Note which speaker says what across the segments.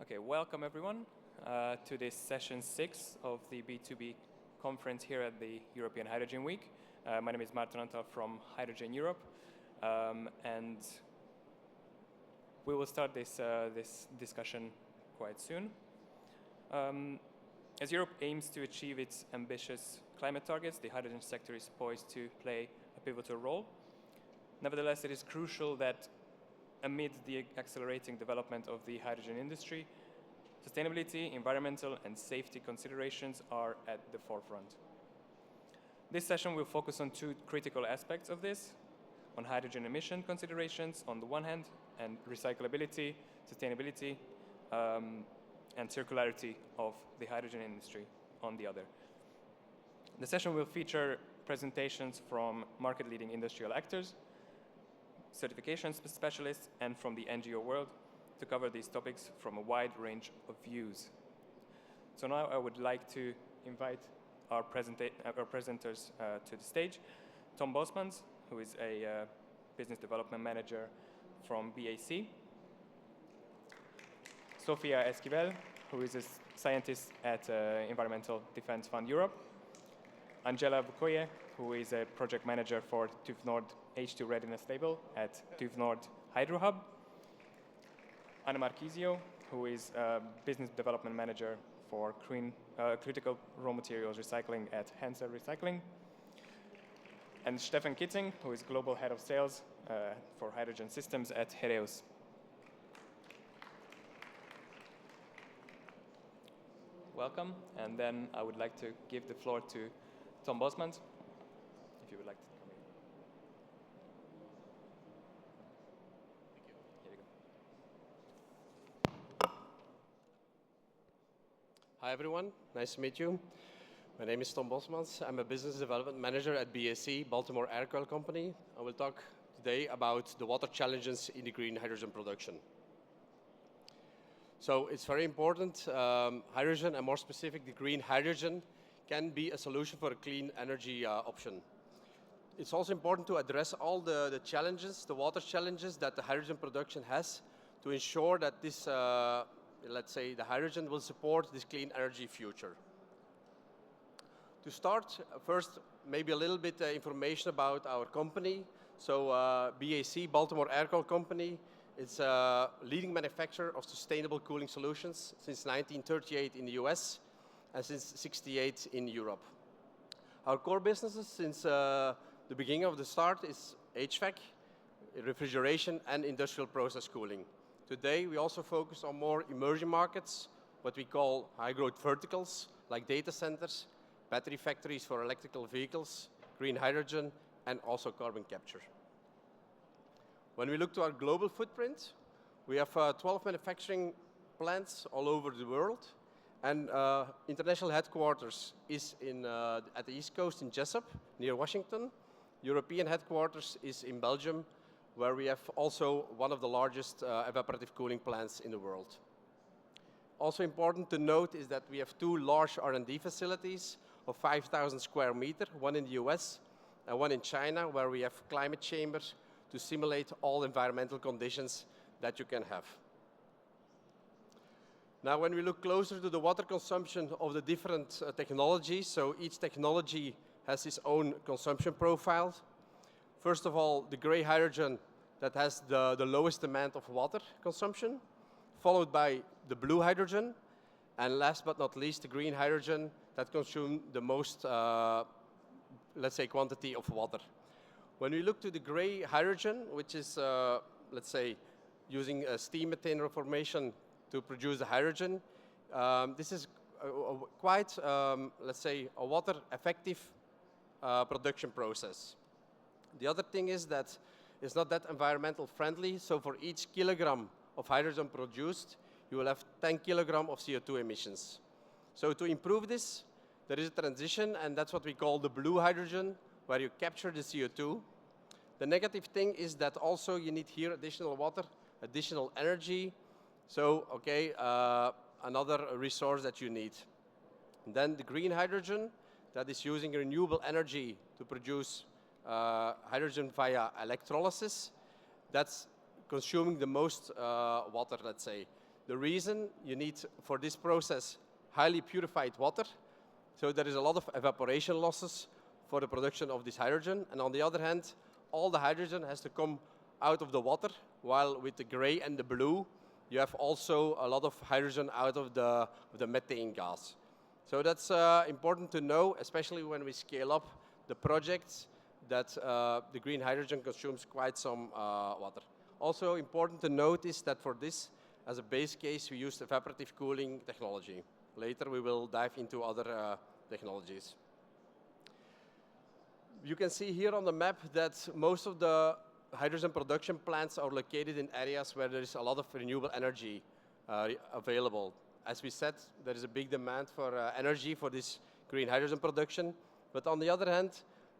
Speaker 1: Okay, welcome everyone to this session 6 of the B2B conference here at the European Hydrogen Week. My name is Márton Antal from Hydrogen Europe, and we will start this discussion quite soon. As Europe aims to achieve its ambitious climate targets, the hydrogen sector is poised to play a pivotal role. Nevertheless, it is crucial that amid the accelerating development of the hydrogen industry, sustainability, environmental and safety considerations are at the forefront. This session will focus on two critical aspects of this, on hydrogen emission considerations on the one hand, and recyclability, sustainability, and circularity of the hydrogen industry on the other. The session will feature presentations from market-leading industrial actors, certification specialists, and from the NGO world to cover these topics from a wide range of views. So now I would like to invite our presenters to the stage. Tom Bosmans, who is a business development manager from BAC. Sofia Esquivel, who is a scientist at Environmental Defense Fund Europe. Anđela Vukoje, who is a project manager for TÜV Nord H2 Readiness Table at TÜV Nord Hydro Hub. Marchisio, who is a business development manager for critical raw materials recycling at Hensel Recycling. And Steffen Kitzing, who is global head of sales for hydrogen systems at Heraeus. Welcome, and then I would like to give the floor to Tom Bosmans, if you would like to come in. Thank you. Here you go.
Speaker 2: Hi everyone, nice to meet you. My name is Tom Bosmans. I'm a business development manager at BAC, Baltimore Air Coil Company. I will talk today about the water challenges in the green hydrogen production. So it's very important, hydrogen, and more specific, the green hydrogen, can be a solution for a clean energy option. It's also important to address all the challenges, the water challenges that the hydrogen production has to ensure that this, let's say, the hydrogen will support this clean energy future. To start, first, maybe a little bit information about our company. So BAC, Baltimore Air Coil Company, it's a leading manufacturer of sustainable cooling solutions since 1938 in the US and since 1968 in Europe. Our core businesses since the beginning of the start is HVAC, refrigeration, and industrial process cooling. Today, we also focus on more emerging markets, what we call high-growth verticals, like data centers, battery factories for electrical vehicles, green hydrogen, and also carbon capture. When we look to our global footprint, we have 12 manufacturing plants all over the world, and international headquarters is at the East Coast in Jesup, near Washington. European headquarters is in Belgium, where we have also one of the largest evaporative cooling plants in the world. Also important to note is that we have two large R&D facilities of 5,000 square meters, one in the US and one in China, where we have climate chambers to simulate all environmental conditions that you can have. Now, when we look closer to the water consumption of the different technologies, so each technology has its own consumption profile. First of all, the gray hydrogen that has the lowest demand of water consumption, followed by the blue hydrogen, and last but not least, the green hydrogen that consumes the most, let's say, quantity of water. When we look to the gray hydrogen, which is, let's say, using steam methane reformation to produce the hydrogen, this is quite, let's say, a water-effective production process. The other thing is that it's not that environmental friendly, so for each kilogram of hydrogen produced, you will have 10 kilograms of CO2 emissions. So to improve this, there is a transition, and that's what we call the blue hydrogen, where you capture the CO2. The negative thing is that also you need here additional water, additional energy. So, okay, another resource that you need. And then the green hydrogen, that is using renewable energy to produce hydrogen via electrolysis. That's consuming the most water, let's say. The reason, you need for this process highly purified water, so there is a lot of evaporation losses for the production of this hydrogen, and on the other hand, all the hydrogen has to come out of the water, while with the gray and the blue, you have also a lot of hydrogen out of the methane gas. So that's important to know, especially when we scale up the projects, that the green hydrogen consumes quite some water. Also important to note is that for this, as a base case, we used evaporative cooling technology. Later we will dive into other technologies. You can see here on the map that most of the hydrogen production plants are located in areas where there is a lot of renewable energy available. As we said, there is a big demand for energy for this green hydrogen production. But on the other hand,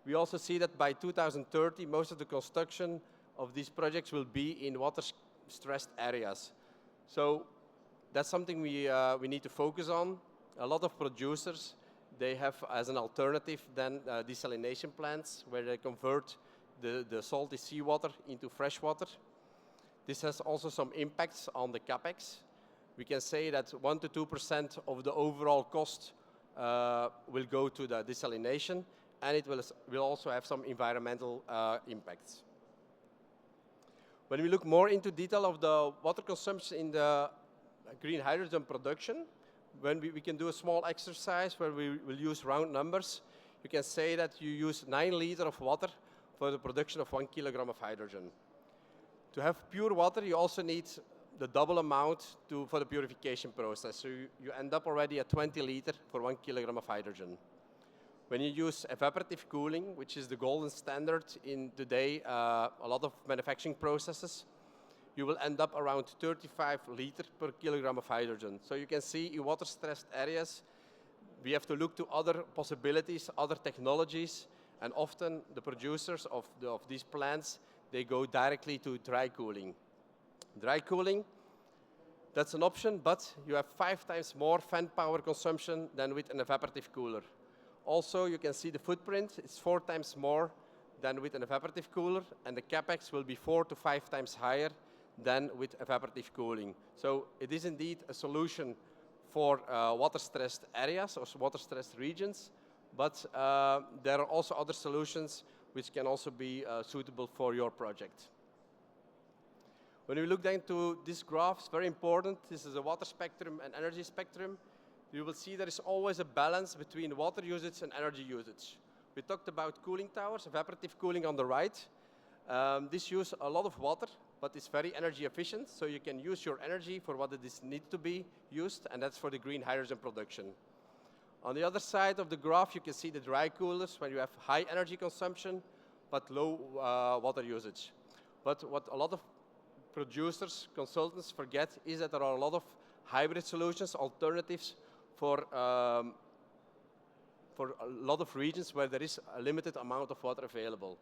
Speaker 2: we also see that by 2030, most of the construction of these projects will be in water-stressed areas. So that's something we need to focus on. A lot of producers, they have as an alternative then desalination plants where they convert the salty seawater into fresh water. This has also some impacts on the capex. We can say that 1 to 2% of the overall cost will go to the desalination, and it will also have some environmental impacts. When we look more into detail of the water consumption in the green hydrogen production, when we can do a small exercise where we will use round numbers. You can say that you use 9 liters of water for the production of 1 kilogram of hydrogen. To have pure water, you also need the double amount for the purification process. So you end up already at 20 liters for 1 kilogram of hydrogen. When you use evaporative cooling, which is the golden standard in today, a lot of manufacturing processes, you will end up around 35 liters per kilogram of hydrogen. So you can see in water-stressed areas, we have to look to other possibilities, other technologies, and often the producers of these plants, they go directly to dry cooling. Dry cooling, that's an option, but you have 5 times more fan power consumption than with an evaporative cooler. Also, you can see the footprint, it's 4 times more than with an evaporative cooler, and the capex will be 4 to 5 times higher than with evaporative cooling. So it is indeed a solution for water-stressed areas or water-stressed regions, but there are also other solutions which can also be suitable for your project. When we look down to this graph, it's very important. This is a water spectrum and energy spectrum. You will see there is always a balance between water usage and energy usage. We talked about cooling towers, evaporative cooling on the right. This uses a lot of water, but it's very energy efficient, so you can use your energy for what it needs to be used, and that's for the green hydrogen production. On the other side of the graph, you can see the dry coolers, where you have high energy consumption, but low water usage. But what a lot of producers, consultants forget is that there are a lot of hybrid solutions, alternatives for a lot of regions where there is a limited amount of water available.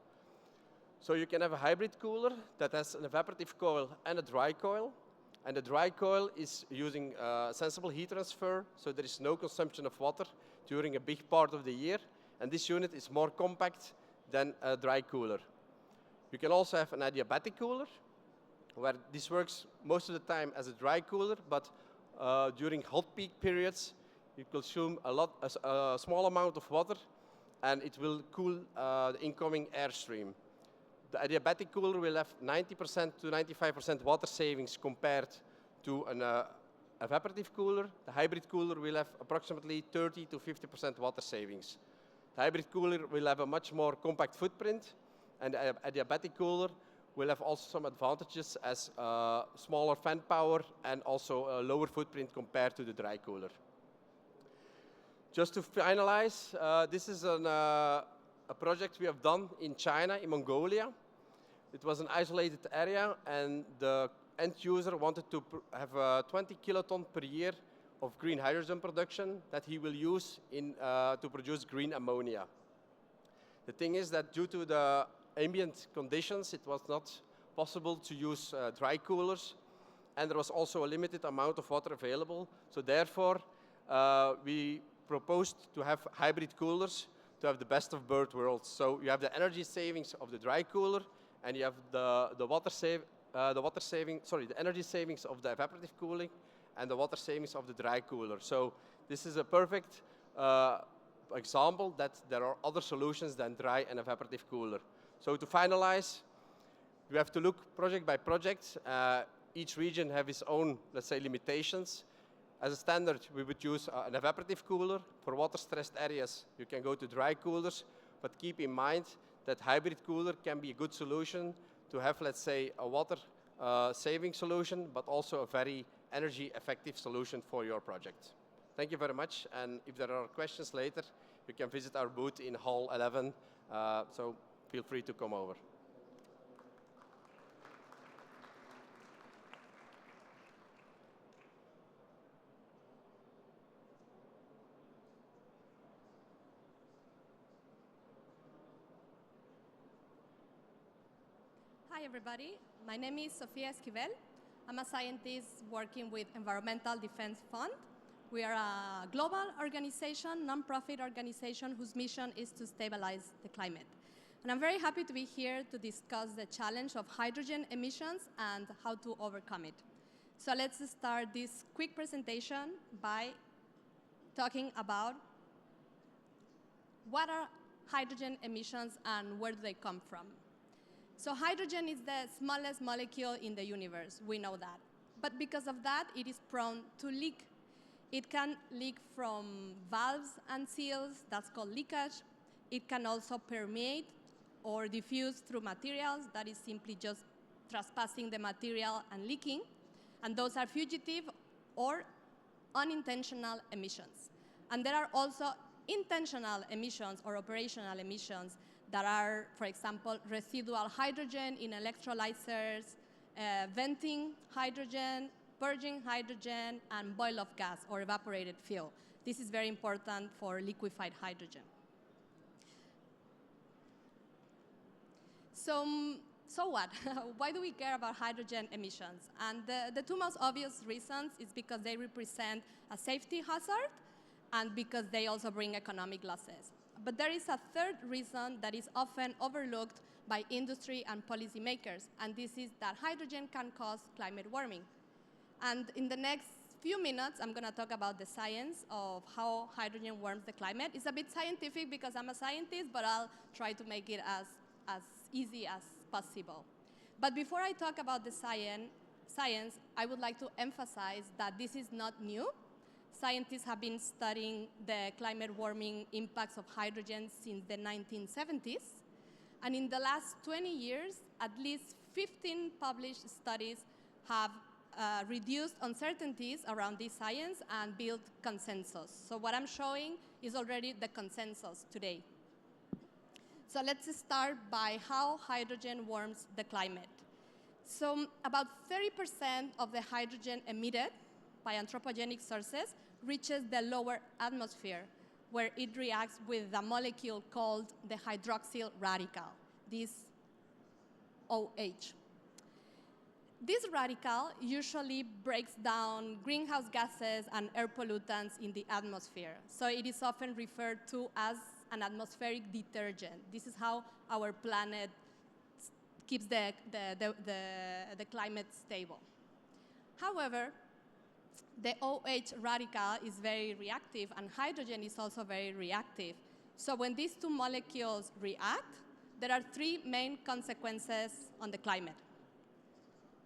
Speaker 2: So you can have a hybrid cooler that has an evaporative coil and a dry coil. And the dry coil is using sensible heat transfer, so there is no consumption of water during a big part of the year. And this unit is more compact than a dry cooler. You can also have an adiabatic cooler, where this works most of the time as a dry cooler, but during hot peak periods, you consume a small amount of water, and it will cool the incoming airstream. The adiabatic cooler will have 90% to 95% water savings compared to an evaporative cooler. The hybrid cooler will have approximately 30 to 50% water savings. The hybrid cooler will have a much more compact footprint, and the adiabatic cooler will have also some advantages as smaller fan power and also a lower footprint compared to the dry cooler. Just to finalize, this is a project we have done in China, in Mongolia. It was an isolated area, and the end user wanted to have 20 kiloton per year of green hydrogen production that he will use to produce green ammonia. The thing is that due to the ambient conditions, it was not possible to use dry coolers, and there was also a limited amount of water available. So therefore, we proposed to have hybrid coolers to have the best of both worlds. So you have the energy savings of the dry cooler, and you have the water the energy savings of the evaporative cooling and the water savings of the dry cooler. So this is a perfect example that there are other solutions than dry and evaporative cooler. So to finalize, we have to look project by project. Each region has its own, let's say, limitations. As a standard, we would use an evaporative cooler. For water-stressed areas, you can go to dry coolers, but keep in mind that hybrid cooler can be a good solution to have, let's say, a water saving solution, but also a very energy effective solution for your project. Thank you very much, and if there are questions later, you can visit our booth in Hall 11, so feel free to come over.
Speaker 3: Hi everybody, my name is Sofia Esquivel. I'm a scientist working with Environmental Defense Fund. We are a global organization, non-profit organization whose mission is to stabilize the climate. And I'm very happy to be here to discuss the challenge of hydrogen emissions and how to overcome it. So let's start this quick presentation by talking about what are hydrogen emissions and where do they come from. So hydrogen is the smallest molecule in the universe, we know that. But because of that, it is prone to leak. It can leak from valves and seals, that's called leakage. It can also permeate or diffuse through materials, that is simply just trespassing the material and leaking. And those are fugitive or unintentional emissions. And there are also intentional emissions or operational emissions that are, for example, residual hydrogen in electrolyzers, venting hydrogen, purging hydrogen, and boil-off gas or evaporated fuel. This is very important for liquefied hydrogen. So what? Why do we care about hydrogen emissions? And the two most obvious reasons is because they represent a safety hazard and because they also bring economic losses. But there is a third reason that is often overlooked by industry and policymakers, and this is that hydrogen can cause climate warming. And in the next few minutes, I'm going to talk about the science of how hydrogen warms the climate. It's a bit scientific because I'm a scientist, but I'll try to make it as easy as possible. But before I talk about the science, I would like to emphasize that this is not new. Scientists have been studying the climate warming impacts of hydrogen since the 1970s. And in the last 20 years, at least 15 published studies have reduced uncertainties around this science and built consensus. So what I'm showing is already the consensus today. So let's start by how hydrogen warms the climate. So about 30% of the hydrogen emitted by anthropogenic sources reaches the lower atmosphere, where it reacts with a molecule called the hydroxyl radical, this OH. This radical usually breaks down greenhouse gases and air pollutants in the atmosphere, so it is often referred to as an atmospheric detergent. This is how our planet keeps the climate stable. However, the OH radical is very reactive, and hydrogen is also very reactive. So when these two molecules react, there are three main consequences on the climate.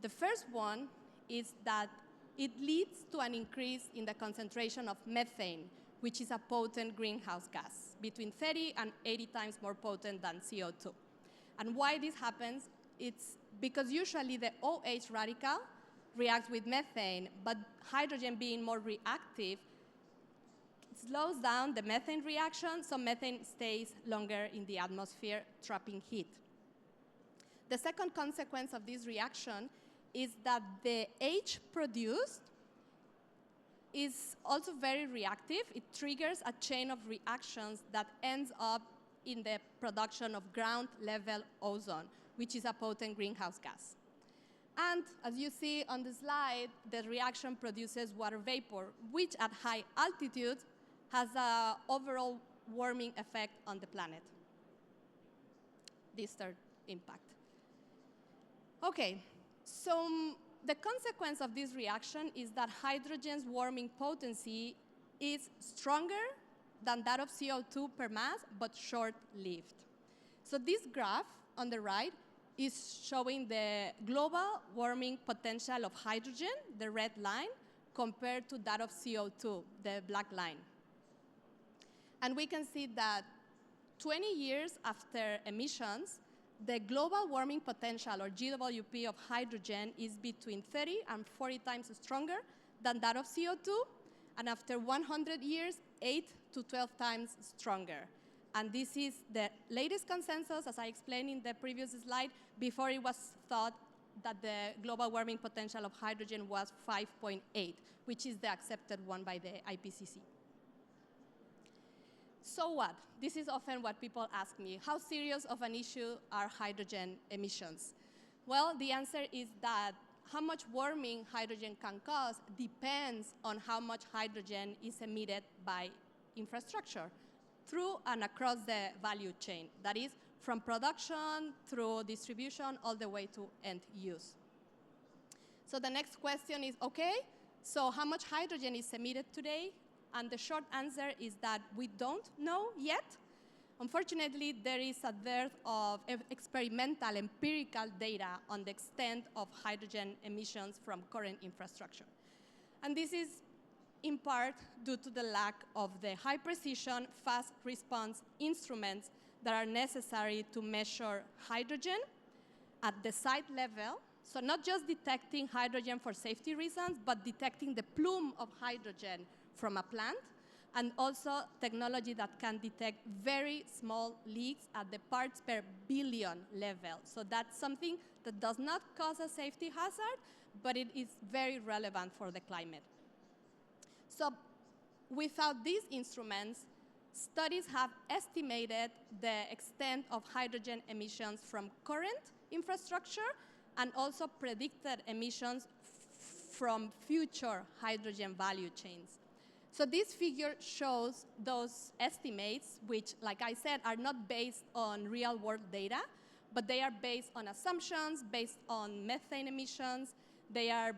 Speaker 3: The first one is that it leads to an increase in the concentration of methane, which is a potent greenhouse gas, between 30 and 80 times more potent than CO2. And why this happens, it's because usually the OH radical reacts with methane, but hydrogen being more reactive slows down the methane reaction, so methane stays longer in the atmosphere, trapping heat. The second consequence of this reaction is that the H produced is also very reactive. It triggers a chain of reactions that ends up in the production of ground-level ozone, which is a potent greenhouse gas. And as you see on the slide, the reaction produces water vapor, which at high altitudes has an overall warming effect on the planet. This third impact. Okay, So the consequence of this reaction is that hydrogen's warming potency is stronger than that of CO2 per mass, but short-lived. So this graph on the right is showing the global warming potential of hydrogen, the red line, compared to that of CO2, the black line. And we can see that 20 years after emissions, the global warming potential, or GWP, of hydrogen is between 30 and 40 times stronger than that of CO2, and after 100 years, 8 to 12 times stronger. And this is the latest consensus, as I explained in the previous slide. Before, it was thought that the global warming potential of hydrogen was 5.8, which is the accepted one by the IPCC. So what? This is often what people ask me. How serious of an issue are hydrogen emissions? Well, the answer is that how much warming hydrogen can cause depends on how much hydrogen is emitted by infrastructure through and across the value chain. That is, from production through distribution all the way to end use. So the next question is, okay, so how much hydrogen is emitted today? And the short answer is that we don't know yet. Unfortunately, there is a dearth of experimental empirical data on the extent of hydrogen emissions from current infrastructure. And this is in part due to the lack of the high precision, fast response instruments that are necessary to measure hydrogen at the site level. So not just detecting hydrogen for safety reasons, but detecting the plume of hydrogen from a plant, and also technology that can detect very small leaks at the parts per billion level. So that's something that does not cause a safety hazard, but it is very relevant for the climate. So without these instruments, studies have estimated the extent of hydrogen emissions from current infrastructure and also predicted emissions from future hydrogen value chains. So this figure shows those estimates, which, like I said, are not based on real-world data, but they are based on assumptions, based on methane emissions. They are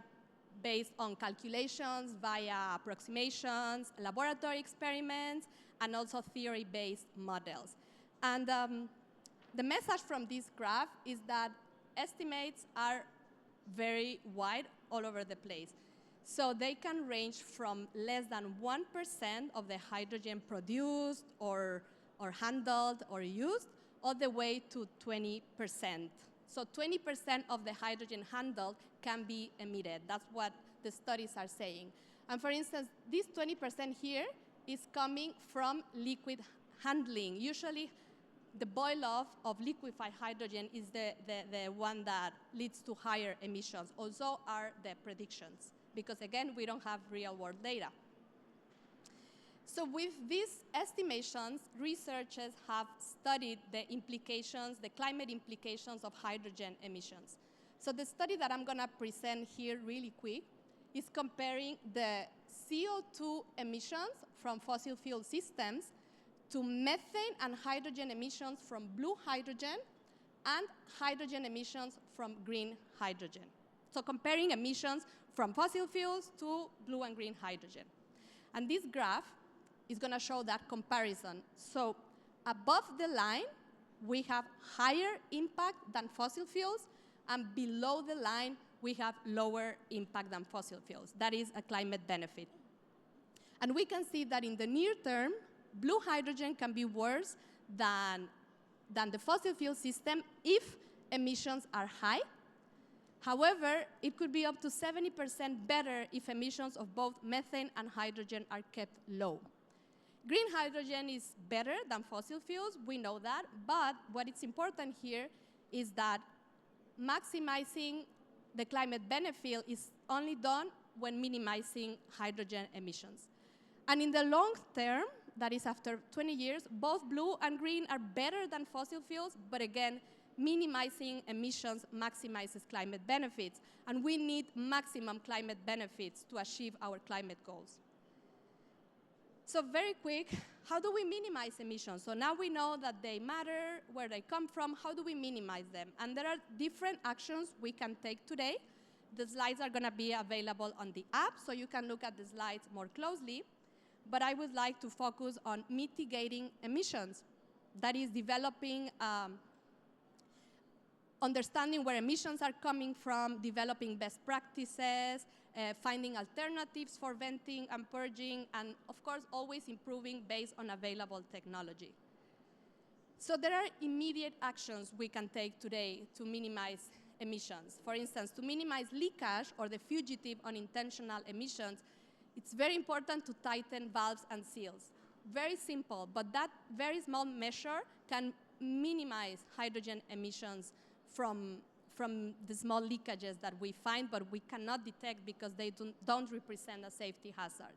Speaker 3: based on calculations via approximations, laboratory experiments, and also theory-based models. And the message from this graph is that estimates are very wide all over the place. So they can range from less than 1% of the hydrogen produced or handled or used, all the way to 20%. So 20% of the hydrogen handled can be emitted. That's what the studies are saying. And for instance, this 20% here is coming from liquid handling. Usually, the boil-off of liquefied hydrogen is the one that leads to higher emissions. Also are the predictions, because again, we don't have real-world data. So with these estimations, researchers have studied the implications, the climate implications of hydrogen emissions. So the study that I'm gonna present here really quick is comparing the CO2 emissions from fossil fuel systems to methane and hydrogen emissions from blue hydrogen and hydrogen emissions from green hydrogen. So comparing emissions from fossil fuels to blue and green hydrogen. And this graph is going to show that comparison. So above the line, we have higher impact than fossil fuels, and below the line, we have lower impact than fossil fuels. That is a climate benefit. And we can see that in the near term, blue hydrogen can be worse than the fossil fuel system if emissions are high. However, it could be up to 70% better if emissions of both methane and hydrogen are kept low. Green hydrogen is better than fossil fuels, we know that, but what is important here is that maximizing the climate benefit is only done when minimizing hydrogen emissions. And in the long term, that is after 20 years, both blue and green are better than fossil fuels, but again, minimizing emissions maximizes climate benefits, and we need maximum climate benefits to achieve our climate goals. So very quick, how do we minimize emissions? So now we know that they matter, where they come from, how do we minimize them? And there are different actions we can take today. The slides are gonna be available on the app, so you can look at the slides more closely. But I would like to focus on mitigating emissions. That is developing, understanding where emissions are coming from, developing best practices, finding alternatives for venting and purging, and of course, always improving based on available technology. So there are immediate actions we can take today to minimize emissions. For instance, to minimize leakage or the fugitive unintentional emissions, it's very important to tighten valves and seals. Very simple, but that very small measure can minimize hydrogen emissions from the small leakages that we find, but we cannot detect because they don't represent a safety hazard.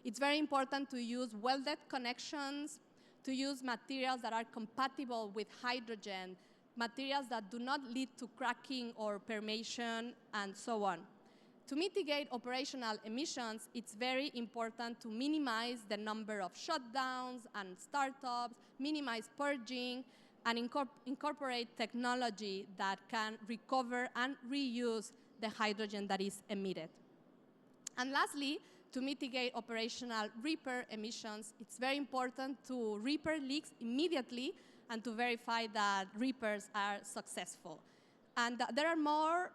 Speaker 3: It's very important to use welded connections, to use materials that are compatible with hydrogen, materials that do not lead to cracking or permeation, and so on. To mitigate operational emissions, it's very important to minimize the number of shutdowns and startups, minimize purging, and incorporate technology that can recover and reuse the hydrogen that is emitted. And lastly, to mitigate operational repair emissions, it's very important to repair leaks immediately and to verify that repairs are successful. And there are more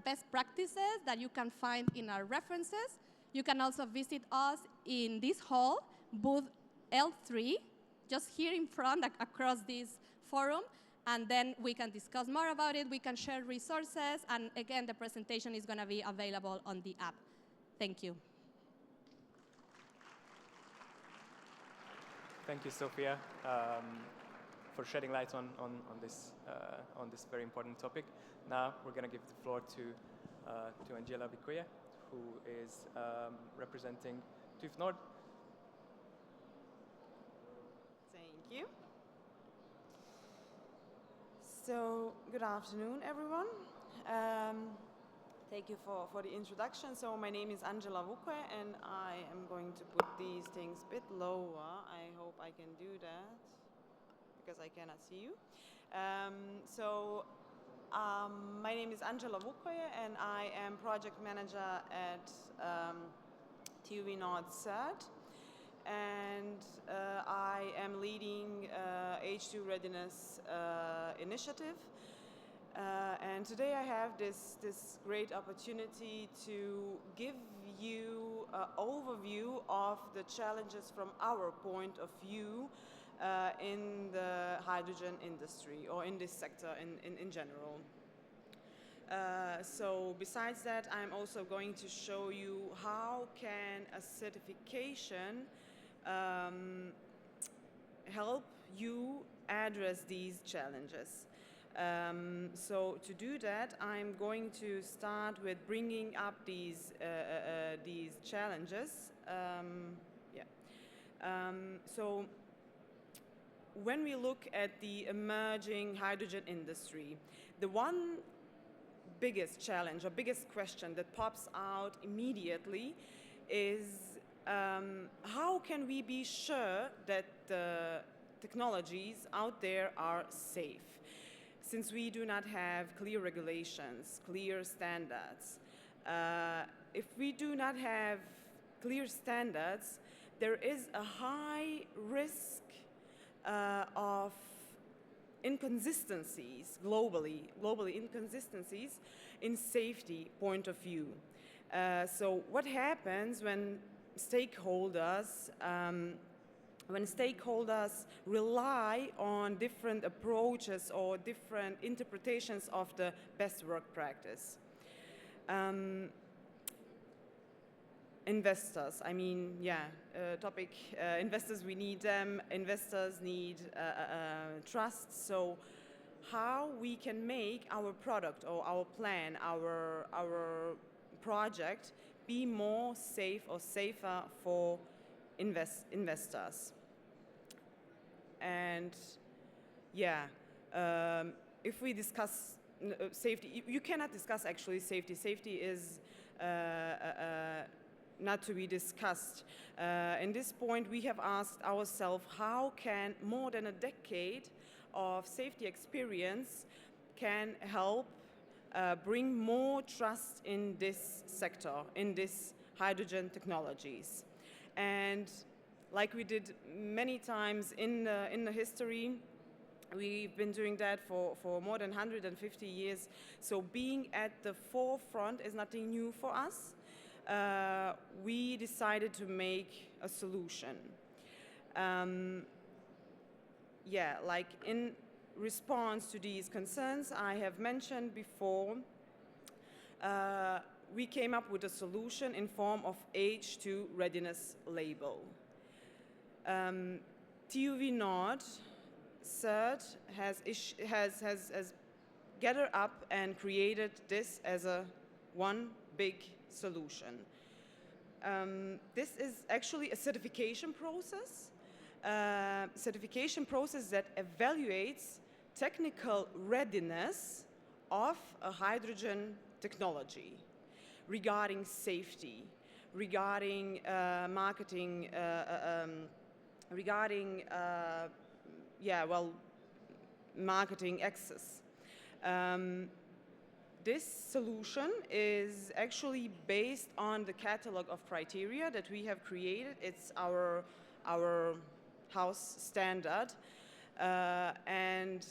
Speaker 3: best practices that you can find in our references. You can also visit us in this hall, booth L3, just here in front, across this forum, and then we can discuss more about it. We can share resources, and again, the presentation is going to be available on the app. Thank you.
Speaker 1: Thank you, Sofia, for shedding light on this very important topic. Now we're going to give the floor to Anđela Vukoje, who is representing TÜV Nord.
Speaker 4: Thank you. So, good afternoon, everyone. Thank you for the introduction. So, my name is Anđela Vukoje, and I am going to put these things a bit lower. I hope I can do that, because I cannot see you. My name is Anđela Vukoje, and I am project manager at TÜV Nord CERT. And I am leading H2 Readiness initiative. And today I have this great opportunity to give you an overview of the challenges from our point of view in the hydrogen industry, or in this sector in general. So besides that, I'm also going to show you how can a certification help you address these challenges. So to do that, I'm going to start with bringing up these challenges. So when we look at the emerging hydrogen industry, the one biggest challenge or biggest question that pops out immediately is how can we be sure that the technologies out there are safe? Since we do not have clear regulations, clear standards. If we do not have clear standards, there is a high risk of inconsistencies globally inconsistencies in safety point of view. So what happens when stakeholders rely on different approaches or different interpretations of the best work practice? Investors, investors, we need them. Investors need trust. So how we can make our product or our plan, our project be more safe or safer for investors. And if we discuss safety, you cannot discuss actually safety. Safety is not to be discussed. In this point, we have asked ourselves, how can more than a decade of safety experience can help bring more trust in this sector, in this hydrogen technologies. And like we did many times in the history, we've been doing that for more than 150 years. So being at the forefront is nothing new for us. We decided to make a solution. Like in response to these concerns I have mentioned before, we came up with a solution in form of H2 readiness label. TÜV Nord CERT has gathered up and created this as one big solution. This is actually a certification process that evaluates technical readiness of a hydrogen technology regarding safety, regarding marketing, regarding marketing access. This solution is actually based on the catalog of criteria that we have created. It's our house standard, and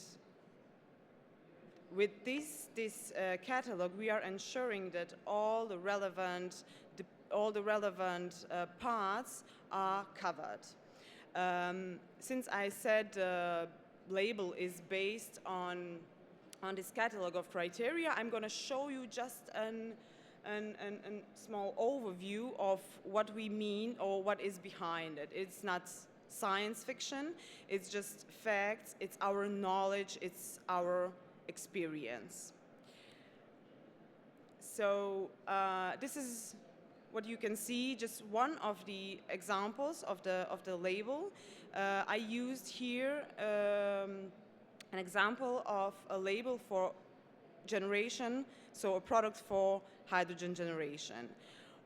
Speaker 4: with this catalog, we are ensuring that all the relevant parts are covered. Since I said the label is based on this catalog of criteria, I'm going to show you just a small overview of what we mean or what is behind it. It's not science fiction, it's just facts, it's our knowledge, it's our experience. So this is what you can see, just one of the examples of the label. I used here an example of a label for generation, so a product for hydrogen generation.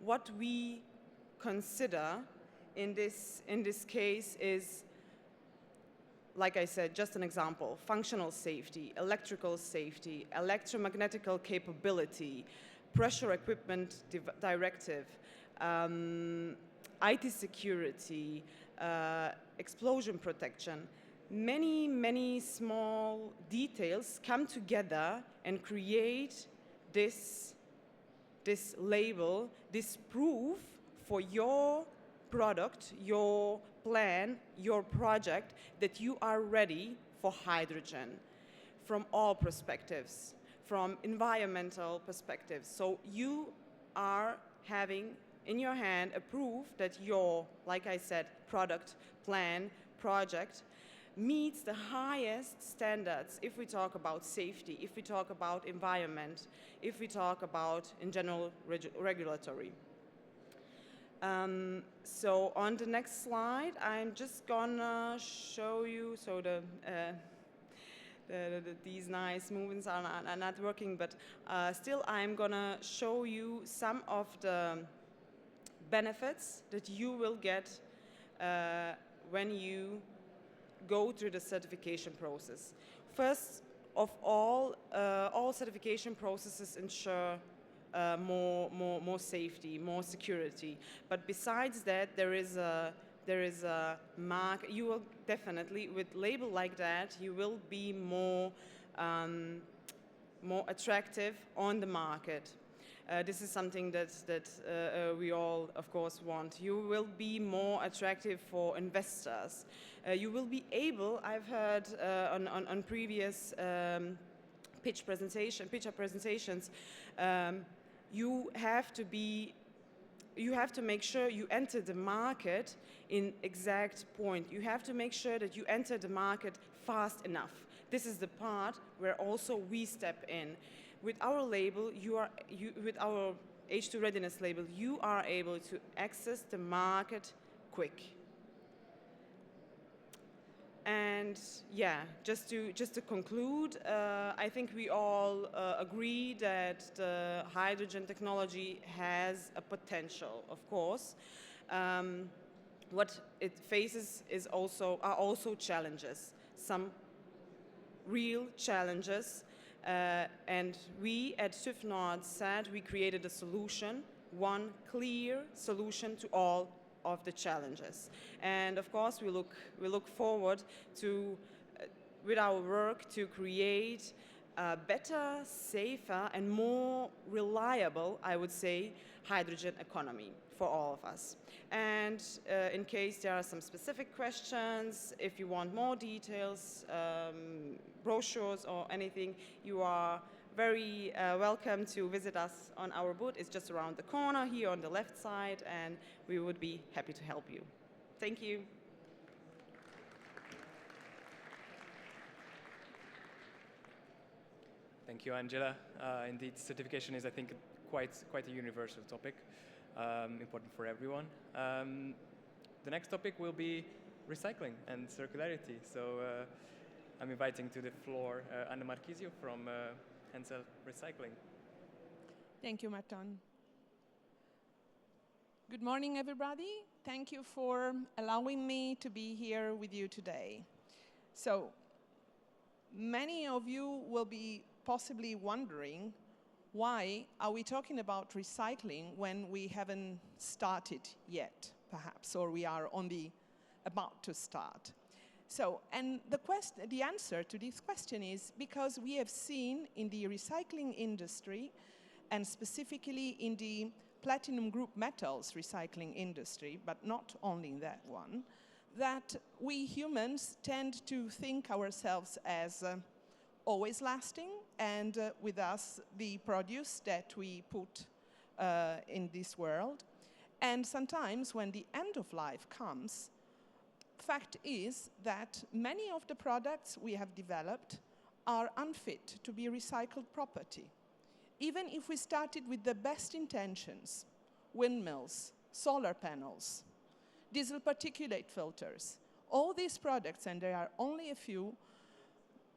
Speaker 4: What we consider in this case is, like I said, just an example: functional safety, electrical safety, electromagnetical capability, pressure equipment directive, IT security, explosion protection. Many small details come together and create this label, this proof for your product, your plan, your project, that you are ready for hydrogen from all perspectives, from environmental perspectives. So you are having in your hand a proof that your, like I said, product, plan, project meets the highest standards if we talk about safety, if we talk about environment, if we talk about, in general, regulatory. So on the next slide, I'm just gonna show you, so these nice movements are not working, but still I'm gonna show you some of the benefits that you will get when you go through the certification process. First of all certification processes ensure more safety, more security. But besides that, there is a mark. You will definitely, with label like that, you will be more attractive on the market. This is something that we all, of course, want. You will be more attractive for investors. You will be able, I've heard on previous pitch presentations, you have to make sure you enter the market in exact point. You have to make sure that you enter the market fast enough. This is the part where also we step in. With our label, with our H2 readiness label, you are able to access the market quick. And yeah, just to conclude, I think we all agree that the hydrogen technology has a potential, of course. What it faces are also challenges, some real challenges. And we at TÜV Nord said we created a solution, one clear solution to all of the challenges. And of course, we look forward to, with our work, to create a better, safer, and more reliable, I would say, hydrogen economy for all of us. And in case there are some specific questions, if you want more details, brochures or anything, you are very welcome to visit us on our booth. It's just around the corner here on the left side, and we would be happy to help you. Thank you.
Speaker 1: Thank you, Anđela. Indeed, certification is, I think, quite a universal topic, important for everyone. The next topic will be recycling and circularity. So I'm inviting to the floor Marchisio from Hensel Recycling.
Speaker 5: Thank you, Márton. Good morning, everybody. Thank you for allowing me to be here with you today. So, many of you will be possibly wondering, why are we talking about recycling when we haven't started yet, perhaps, or we are only about to start? So, and the answer to this question is because we have seen in the recycling industry, and specifically in the platinum group metals recycling industry, but not only in that one, that we humans tend to think ourselves as always lasting, and with us the produce that we put in this world. And sometimes when the end of life comes, fact is that many of the products we have developed are unfit to be recycled property. Even if we started with the best intentions, windmills, solar panels, diesel particulate filters, all these products, and there are only a few,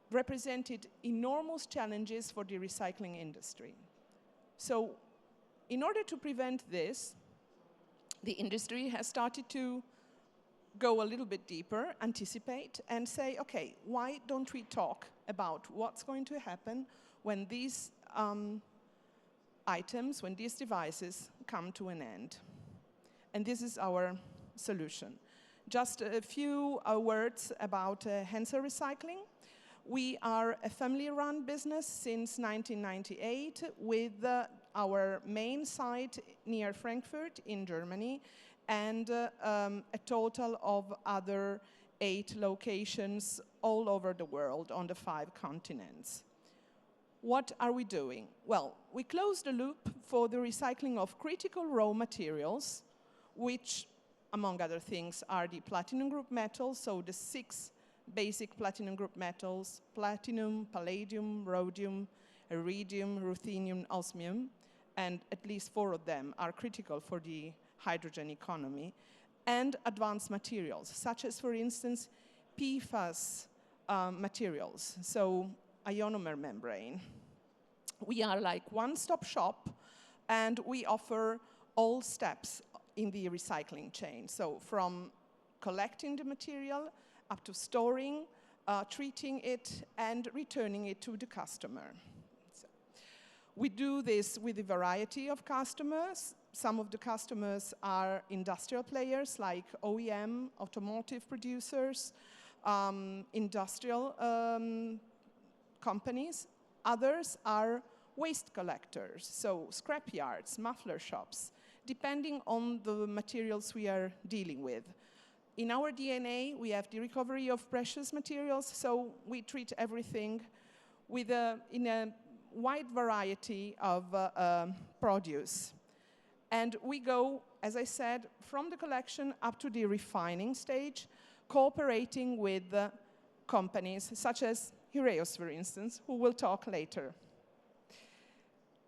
Speaker 5: represented enormous challenges for the recycling industry. So, in order to prevent this, the industry has started to go a little bit deeper, anticipate, and say, okay, why don't we talk about what's going to happen when these items, when these devices come to an end? And this is our solution. Just a few words about Hensel Recycling. We are a family-run business since 1998 with our main site near Frankfurt in Germany, and a total of other 8 locations all over the world on the 5 continents. What are we doing? Well, we close the loop for the recycling of critical raw materials, which, among other things, are the platinum group metals, so the 6 basic platinum group metals: platinum, palladium, rhodium, iridium, ruthenium, osmium, and at least 4 of them are critical for the hydrogen economy, and advanced materials, such as, for instance, PFAS materials, so ionomer membrane. We are like one-stop shop, and we offer all steps in the recycling chain, so from collecting the material up to storing, treating it, and returning it to the customer. So, we do this with a variety of customers. Some of the customers are industrial players like OEM, automotive producers, industrial companies. Others are waste collectors, so scrap yards, muffler shops, depending on the materials we are dealing with. In our DNA, we have the recovery of precious materials, so we treat everything with in a wide variety of produce. And we go, as I said, from the collection up to the refining stage, cooperating with companies such as Heraeus, for instance, who will talk later.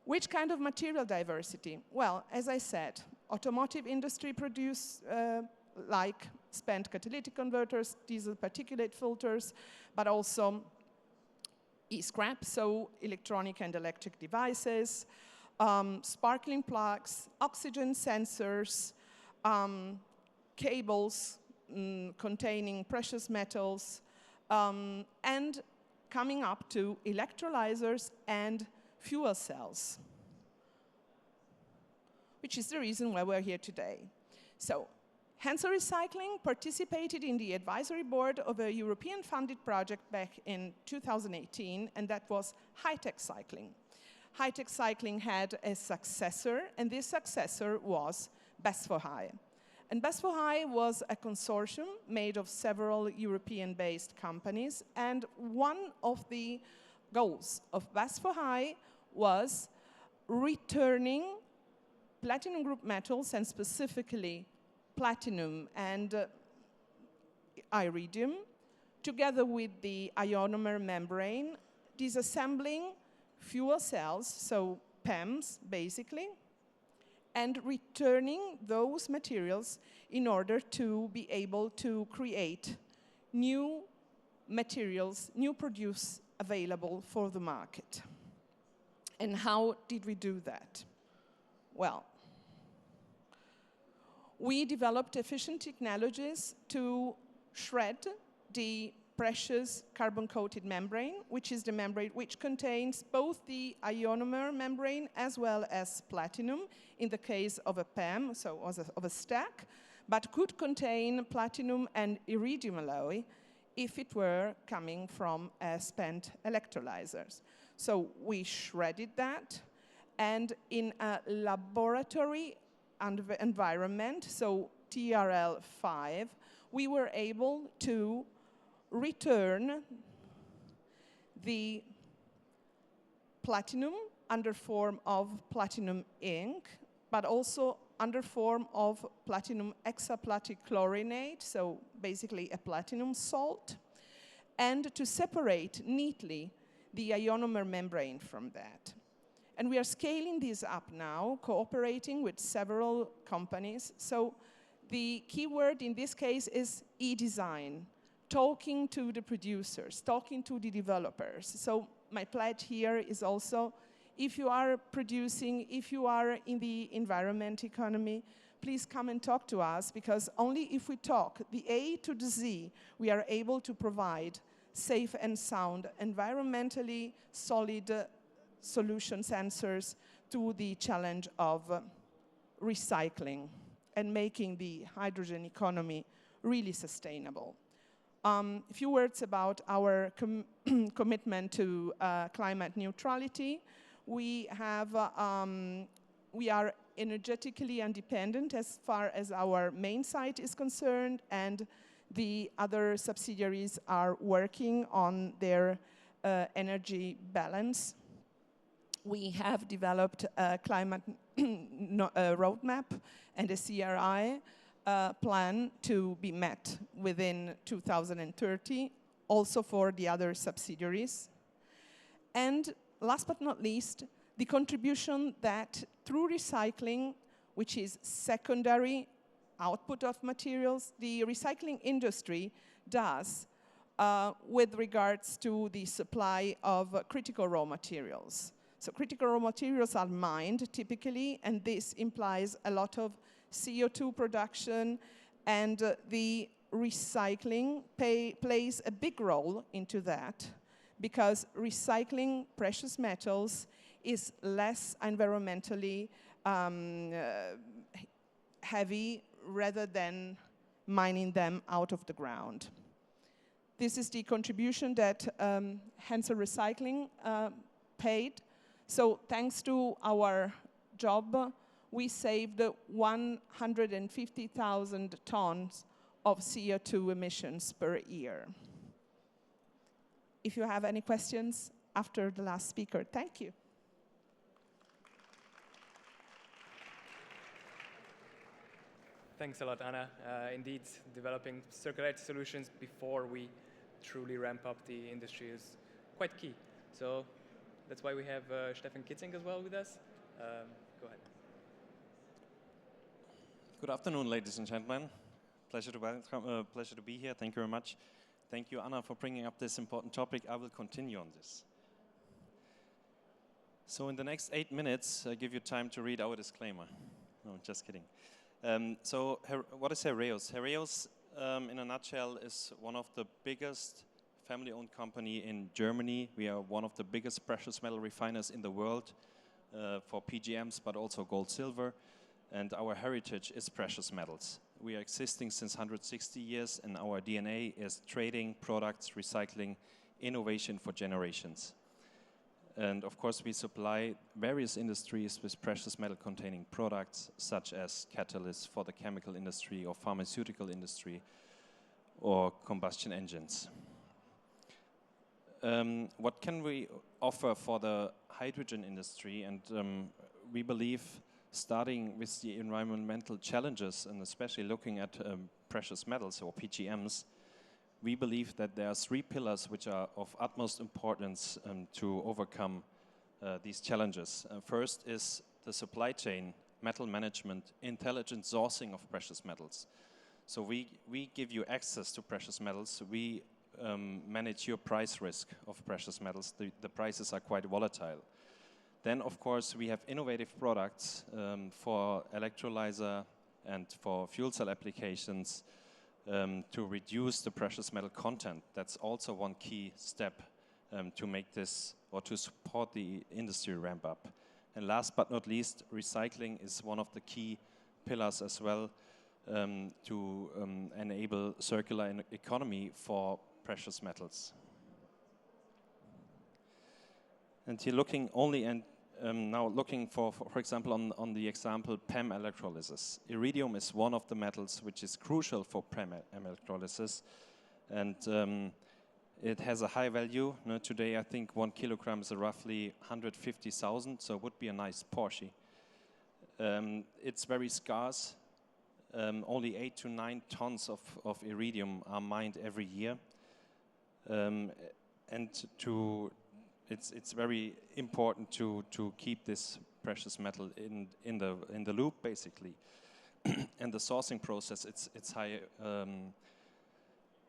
Speaker 5: Which kind of material diversity? Well, as I said, automotive industry produce like spent catalytic converters, diesel particulate filters, but also e-scrap, so electronic and electric devices, sparkling plugs, oxygen sensors, cables containing precious metals, and coming up to electrolyzers and fuel cells, which is the reason why we're here today. So, Hensel Recycling participated in the advisory board of a European-funded project back in 2018, and that was high-tech cycling. High-tech cycling had a successor, and this successor was B2B. And B2B was a consortium made of several European-based companies, and one of the goals of B2B was returning platinum group metals, and specifically platinum and iridium, together with the ionomer membrane, disassembling fuel cells, so PEMs basically, and returning those materials in order to be able to create new materials, new produce available for the market. And how did we do that? Well, we developed efficient technologies to shred the precious carbon-coated membrane, which is the membrane which contains both the ionomer membrane as well as platinum, in the case of a PEM, so of a stack, but could contain platinum and iridium alloy if it were coming from spent electrolyzers. So we shredded that, and in a laboratory environment, so TRL5, we were able to return the platinum under form of platinum ink, but also under form of platinum hexaplatinchlorinate, so basically a platinum salt, and to separate neatly the ionomer membrane from that. And we are scaling this up now, cooperating with several companies. So the keyword in this case is e-design, talking to the producers, talking to the developers. So my pledge here is also, if you are producing, if you are in the environment economy, please come and talk to us, because only if we talk the A to the Z, we are able to provide safe and sound, environmentally solid solutions, answers to the challenge of recycling and making the hydrogen economy really sustainable. A few words about our commitment to climate neutrality. We are energetically independent as far as our main site is concerned, and the other subsidiaries are working on their energy balance. We have developed a climate roadmap and a CRI plan to be met within 2030, also for the other subsidiaries. And last but not least, the contribution that through recycling, which is secondary output of materials, the recycling industry does with regards to the supply of critical raw materials. So critical raw materials are mined typically, and this implies a lot of CO2 production, and the recycling plays a big role into that, because recycling precious metals is less environmentally heavy rather than mining them out of the ground. This is the contribution that Hensel Recycling paid. So thanks to our job, we saved 150,000 tons of CO2 emissions per year. If you have any questions after the last speaker, thank you.
Speaker 1: Thanks a lot, Anna. Indeed, developing circularity solutions before we truly ramp up the industry is quite key. So that's why we have Steffen Kitzing as well with us. Go ahead.
Speaker 6: Good afternoon, ladies and gentlemen. pleasure to welcome. Pleasure to be here. Thank you very much. Thank you, Anna, for bringing up this important topic. I will continue on this. So in the next 8 minutes, I give you time to read our disclaimer. No, just kidding. What is Heraeus? Heraeus, in a nutshell, is one of the biggest family-owned company in Germany. We are one of the biggest precious metal refiners in the world for PGMs, but also gold, silver. And our heritage is precious metals. We are existing since 160 years, and our DNA is trading, products, recycling, innovation for generations. And of course, we supply various industries with precious metal containing products, such as catalysts for the chemical industry or pharmaceutical industry or combustion engines. What can we offer for the hydrogen industry? And we believe, starting with the environmental challenges and especially looking at precious metals or PGMs, we believe that there are 3 pillars which are of utmost importance to overcome these challenges. First is the supply chain, metal management, intelligent sourcing of precious metals. So we give you access to precious metals. We manage your price risk of precious metals. The prices are quite volatile. Then, of course, we have innovative products for electrolyzer and for fuel cell applications to reduce the precious metal content. That's also one key step to make this or to support the industry ramp up. And last but not least, recycling is one of the key pillars as well to enable circular economy for precious metals. And here looking only and now looking for example, on the example PEM electrolysis. Iridium is one of the metals which is crucial for PEM electrolysis, and it has a high value. Now, today, I think 1 kilogram is roughly 150,000, so it would be a nice Porsche. It's very scarce. Only 8 to 9 tons of iridium are mined every year, It's very important to keep this precious metal in the loop, basically. And the sourcing process, it's high.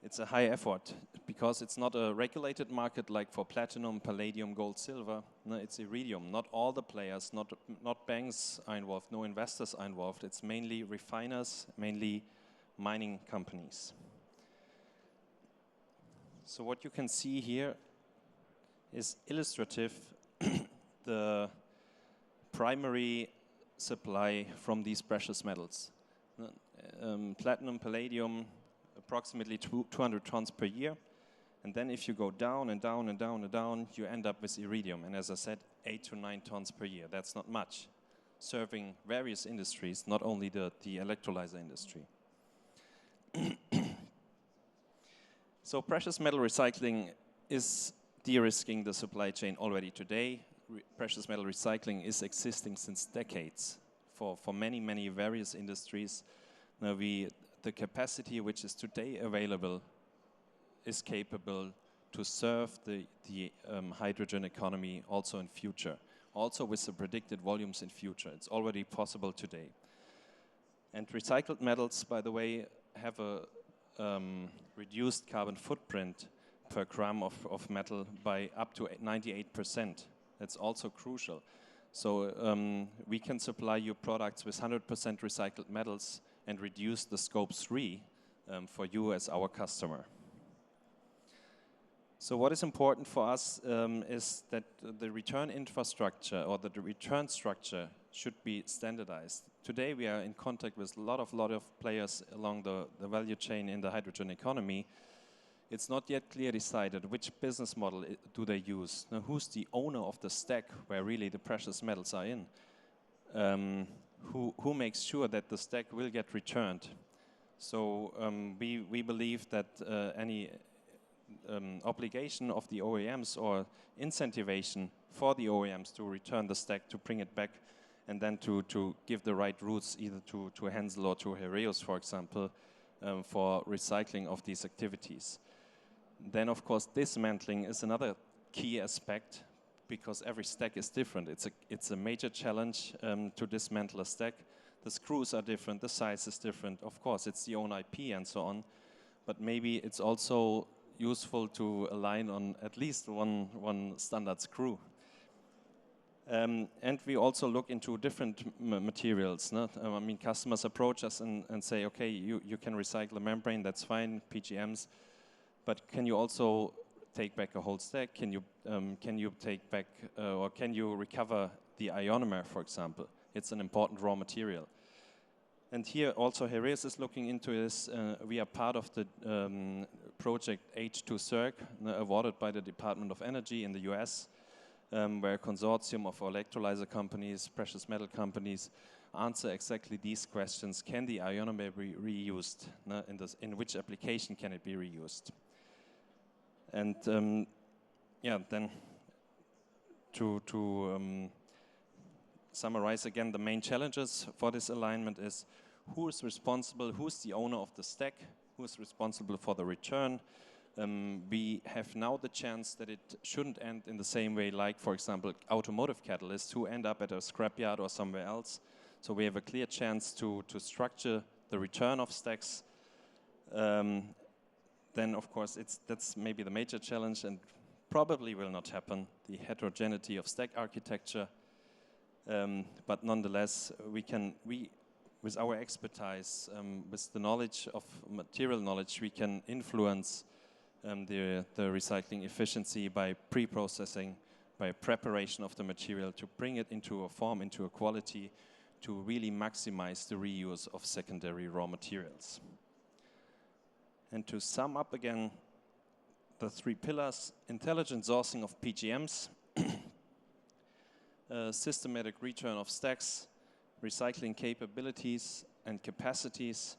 Speaker 6: It's a high effort because it's not a regulated market like for platinum, palladium, gold, silver. No, it's iridium. Not all the players, not banks are involved, no investors are involved. It's mainly refiners, mainly mining companies. So what you can see here is illustrative the primary supply from these precious metals. Platinum, palladium, approximately 200 tons per year. And then if you go down and down and down and down, you end up with iridium. And as I said, 8 to 9 tons per year. That's not much, serving various industries, not only the electrolyzer industry. So precious metal recycling is de-risking the supply chain already today. Precious metal recycling is existing since decades for many, many various industries. Now the capacity which is today available is capable to serve the hydrogen economy also in future. Also with the predicted volumes in future. It's already possible today. And recycled metals, by the way, have a reduced carbon footprint per gram of metal by up to 98%. That's also crucial. So we can supply you products with 100% recycled metals and reduce the scope 3 for you as our customer. So what is important for us is that the return infrastructure or the return structure should be standardized. Today we are in contact with a lot of players along the value chain in the hydrogen economy. It's not yet clear decided which business model do they use. Now, who's the owner of the stack where really the precious metals are in? Who makes sure that the stack will get returned? So we believe that any obligation of the OEMs or incentivation for the OEMs to return the stack, to bring it back, and then to give the right routes either to Hensel or to Heraeus, for example, for recycling of these activities. Then, of course, dismantling is another key aspect because every stack is different. It's a major challenge to dismantle a stack. The screws are different, the size is different. Of course, it's the own IP and so on, but maybe it's also useful to align on at least one standard screw. And we also look into different materials. No? I mean, customers approach us and say, okay, you can recycle a membrane, that's fine, PGMs, but can you also take back a whole stack? Can you take back, or can you recover the ionomer, for example? It's an important raw material. And here also Heraeus is looking into this. We are part of the project H2CERC, awarded by the Department of Energy in the US, where a consortium of electrolyzer companies, precious metal companies, answer exactly these questions. Can the ionomer be reused? In which application can it be reused? And yeah, then to summarize again, the main challenges for this alignment is who is responsible, who's the owner of the stack, who is responsible for the return. We have now the chance that it shouldn't end in the same way like, for example, automotive catalysts who end up at a scrapyard or somewhere else. So we have a clear chance to structure the return of stacks. Then, of course, that's maybe the major challenge and probably will not happen, the heterogeneity of stack architecture. But nonetheless, with our expertise, with the knowledge of material knowledge, we can influence the recycling efficiency by pre-processing, by preparation of the material to bring it into a form, into a quality, to really maximize the reuse of secondary raw materials. And to sum up again, the 3 pillars: intelligent sourcing of PGMs, systematic return of stacks, recycling capabilities and capacities.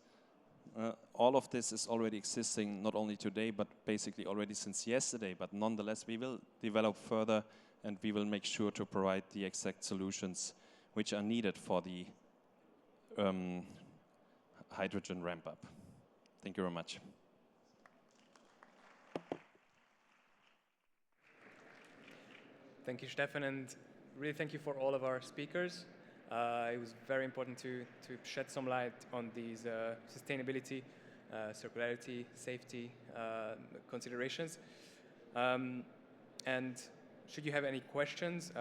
Speaker 6: All of this is already existing, not only today, but basically already since yesterday. But nonetheless, we will develop further and we will make sure to provide the exact solutions which are needed for the hydrogen ramp-up. Thank you very much.
Speaker 1: Thank you, Steffen, and really thank you for all of our speakers. It was very important to shed some light on these sustainability, circularity, safety considerations. And should you have any questions,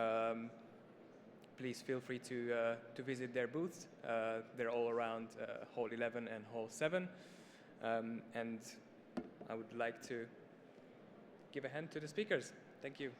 Speaker 1: please feel free to visit their booths. They're all around Hall 11 and Hall 7. And I would like to give a hand to the speakers. Thank you.